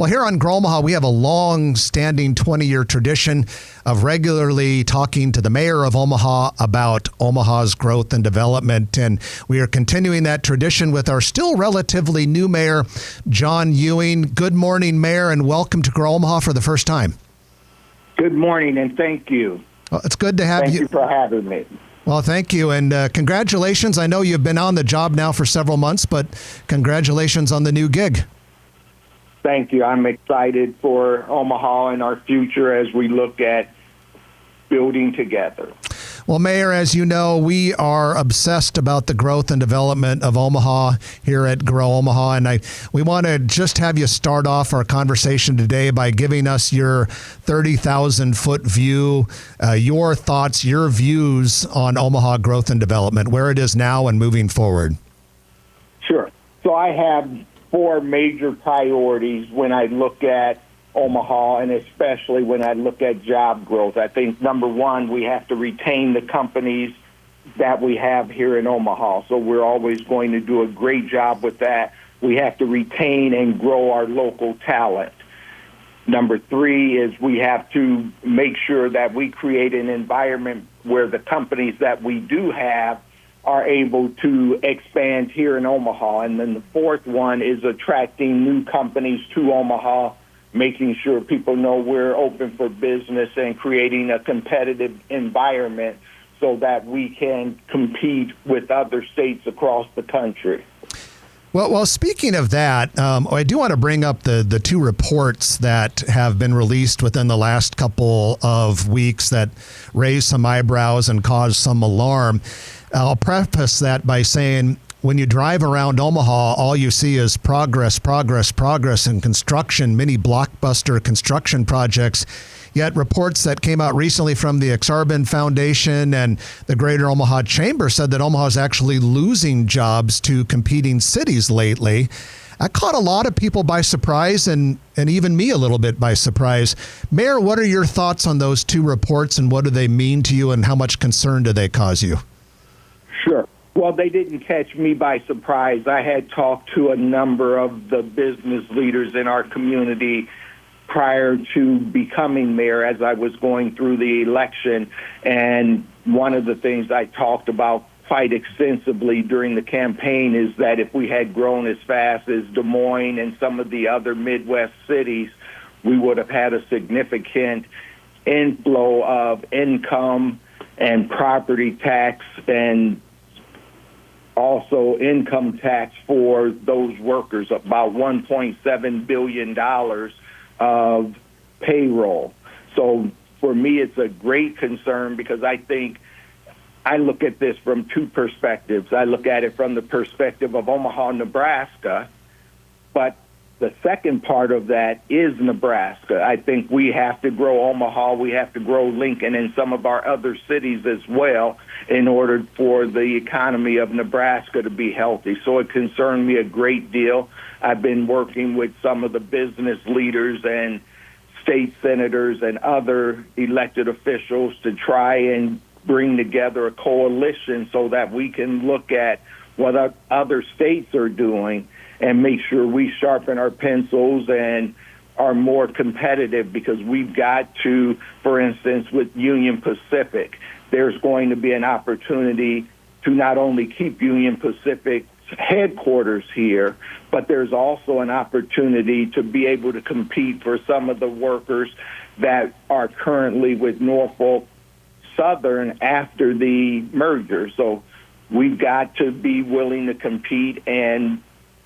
Well, here on Grow Omaha, we have a long-standing 20-year tradition of regularly talking to the mayor of Omaha about Omaha's growth and development. And we are continuing that tradition with our still relatively new mayor, John Ewing. Good morning, Mayor, and welcome to Grow Omaha for the first time. Good morning, and thank you. Well, it's good to have you. Thank you for having me. Well, thank you, and congratulations. I know you've been on the job now for several months, but congratulations on the new gig. Thank you. I'm excited for Omaha and our future as we look at building together. Well, Mayor, as you know, we are obsessed about the growth and development of Omaha here at Grow Omaha, and we want to just have you start off our conversation today by giving us your 30,000-foot view, your thoughts, your views on Omaha growth and development, where it is now and moving forward. Sure. So I have 4 major priorities when I look at Omaha, and especially when I look at job growth. I think, number one, we have to retain the companies that we have here in Omaha. So we're always going to do a great job with that. We have to retain and grow our local talent. Number 3 is we have to make sure that we create an environment where the companies that we do have are able to expand here in Omaha. And then the 4th one is attracting new companies to Omaha, making sure people know we're open for business and creating a competitive environment so that we can compete with other states across the country. Well, speaking of that, I do want to bring up the 2 reports that have been released within the last couple of weeks that raised some eyebrows and caused some alarm. I'll preface that by saying when you drive around Omaha, all you see is progress, progress, progress in construction, many blockbuster construction projects. Yet reports that came out recently from the Exarban Foundation and the Greater Omaha Chamber said that Omaha is actually losing jobs to competing cities lately. That caught a lot of people by surprise and even me a little bit by surprise. Mayor, what are your thoughts on those 2 reports and what do they mean to you and how much concern do they cause you? Sure. Well, they didn't catch me by surprise. I had talked to a number of the business leaders in our community prior to becoming mayor as I was going through the election. And one of the things I talked about quite extensively during the campaign is that if we had grown as fast as Des Moines and some of the other Midwest cities, we would have had a significant inflow of income and property tax and also income tax for those workers, about $1.7 billion of payroll. So for me, it's a great concern because I think I look at this from 2 perspectives. I look at it from the perspective of Omaha, Nebraska, but the second part of that is Nebraska. I think we have to grow Omaha, we have to grow Lincoln and some of our other cities as well in order for the economy of Nebraska to be healthy. So it concerned me a great deal. I've been working with some of the business leaders and state senators and other elected officials to try and bring together a coalition so that we can look at what other states are doing and make sure we sharpen our pencils and are more competitive, because we've got to, for instance, with Union Pacific, there's going to be an opportunity to not only keep Union Pacific's headquarters here, but there's also an opportunity to be able to compete for some of the workers that are currently with Norfolk Southern after the merger. So we've got to be willing to compete and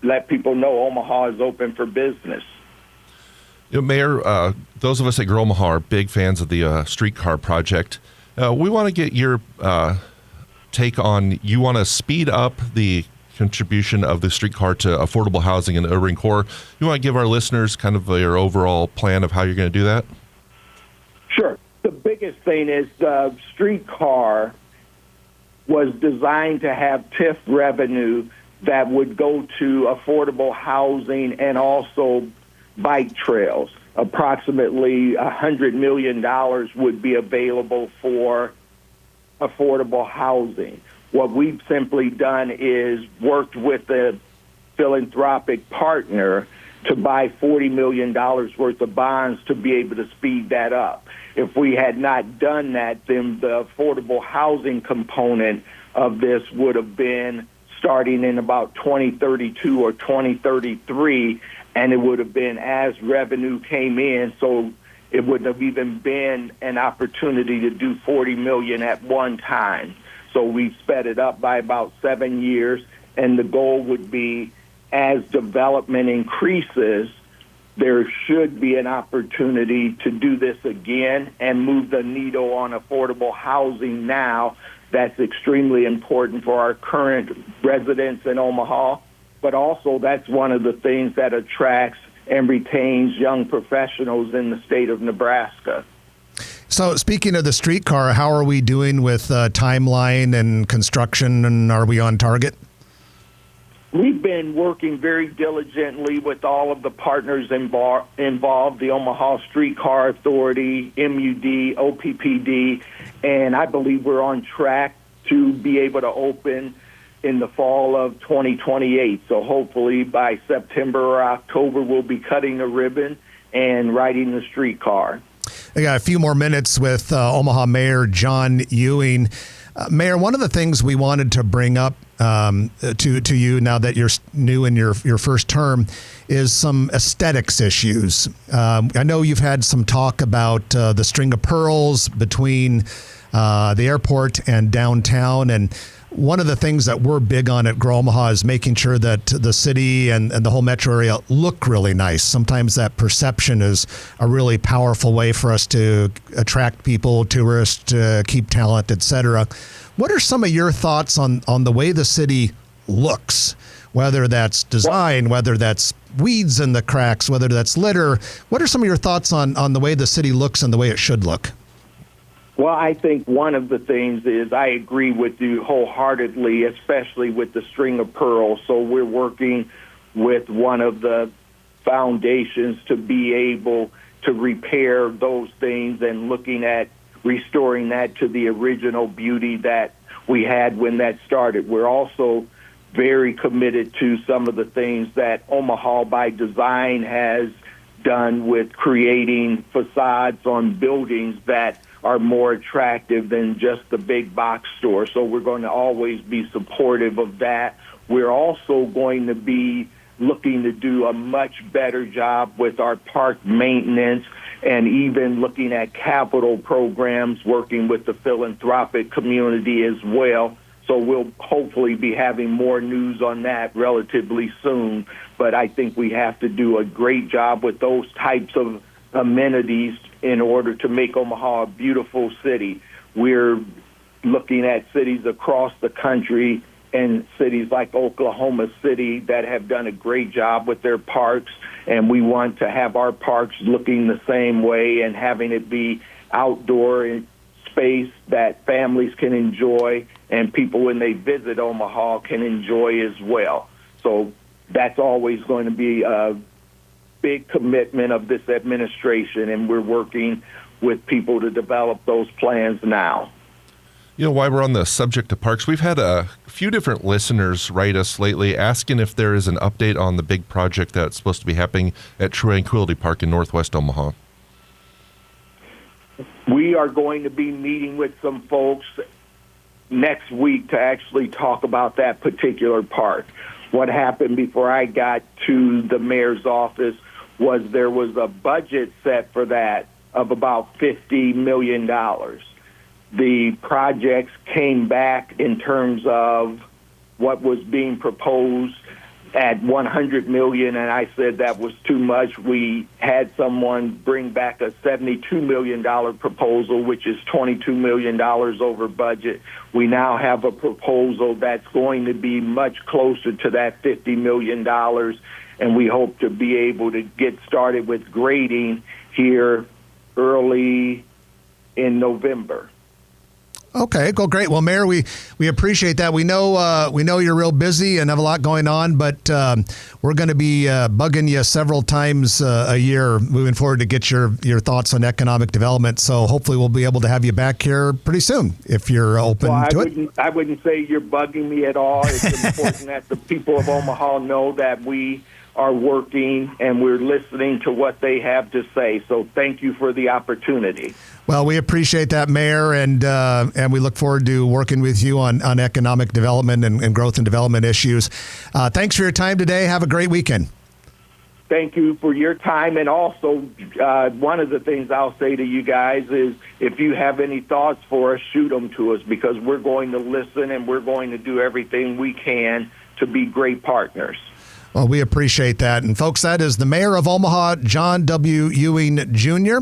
let people know Omaha is open for business. You know, Mayor, those of us at Grow Omaha are big fans of the streetcar project. We want to get your take on, you want to speed up the contribution of the streetcar to affordable housing in the urban core. You want to give our listeners kind of your overall plan of how you're going to do that? Sure. The biggest thing is the streetcar was designed to have TIF revenue that would go to affordable housing and also bike trails. Approximately $100 million would be available for affordable housing. What we've simply done is worked with a philanthropic partner to buy $40 million worth of bonds to be able to speed that up. If we had not done that, then the affordable housing component of this would have been starting in about 2032 or 2033, and it would have been as revenue came in, so it wouldn't have even been an opportunity to do $40 million at one time. So we've sped it up by about 7 years, and the goal would be as development increases, there should be an opportunity to do this again and move the needle on affordable housing now. That's extremely important for our current residents in Omaha, but also that's one of the things that attracts and retains young professionals in the state of Nebraska. So speaking of the streetcar, how are we doing with timeline and construction, and are we on target? We've been working very diligently with all of the partners involved, the Omaha Streetcar Authority, MUD, OPPD, and I believe we're on track to be able to open in the fall of 2028. So hopefully by September or October, we'll be cutting the ribbon and riding the streetcar. I got a few more minutes with Omaha Mayor John Ewing. Mayor, one of the things we wanted to bring up to you now that you're new in your first term is some aesthetics issues. I know you've had some talk about the string of pearls between the airport and downtown, and one of the things that we're big on at Grow Omaha is making sure that the city and the whole metro area look really nice. Sometimes that perception is a really powerful way for us to attract people, tourists, keep talent, etc. What are some of your thoughts on the way the city looks, whether that's design, whether that's weeds in the cracks, whether that's litter? What are some of your thoughts on the way the city looks and the way it should look? Well, I think one of the things is I agree with you wholeheartedly, especially with the string of pearls. So we're working with one of the foundations to be able to repair those things and looking at restoring that to the original beauty that we had when that started. We're also very committed to some of the things that Omaha by Design has done with creating facades on buildings that are more attractive than just the big box store. So we're going to always be supportive of that. We're also going to be looking to do a much better job with our park maintenance and even looking at capital programs, working with the philanthropic community as well. So we'll hopefully be having more news on that relatively soon. But I think we have to do a great job with those types of amenities in order to make Omaha a beautiful city. We're looking at cities across the country and cities like Oklahoma City that have done a great job with their parks, and we want to have our parks looking the same way and having it be outdoor space that families can enjoy and people when they visit Omaha can enjoy as well. So that's always going to be a big commitment of this administration, and we're working with people to develop those plans now. You know, while we're on the subject of parks, we've had a few different listeners write us lately asking if there is an update on the big project that's supposed to be happening at Tranquility Park in Northwest Omaha. We are going to be meeting with some folks next week to actually talk about that particular park. What happened before I got to the mayor's office was there was a budget set for that of about $50 million. The projects came back in terms of what was being proposed at $100 million, and I said that was too much. We had someone bring back a $72 million proposal, which is $22 million over budget. We now have a proposal that's going to be much closer to that $50 million, and we hope to be able to get started with grading here early in November. Okay, well, great. Well, Mayor, we appreciate that. We know you're real busy and have a lot going on, but we're going to be bugging you several times a year moving forward to get your thoughts on economic development. So hopefully we'll be able to have you back here pretty soon if you're open to it. I wouldn't say you're bugging me at all. It's important that the people of Omaha know that we are working, and we're listening to what they have to say. So thank you for the opportunity. Well, we appreciate that, Mayor, and we look forward to working with you on economic development and growth and development issues. Thanks for your time today. Have a great weekend. Thank you for your time. And also, one of the things I'll say to you guys is if you have any thoughts for us, shoot them to us, because we're going to listen and we're going to do everything we can to be great partners. Well, we appreciate that. And folks, that is the Mayor of Omaha, John W. Ewing Jr.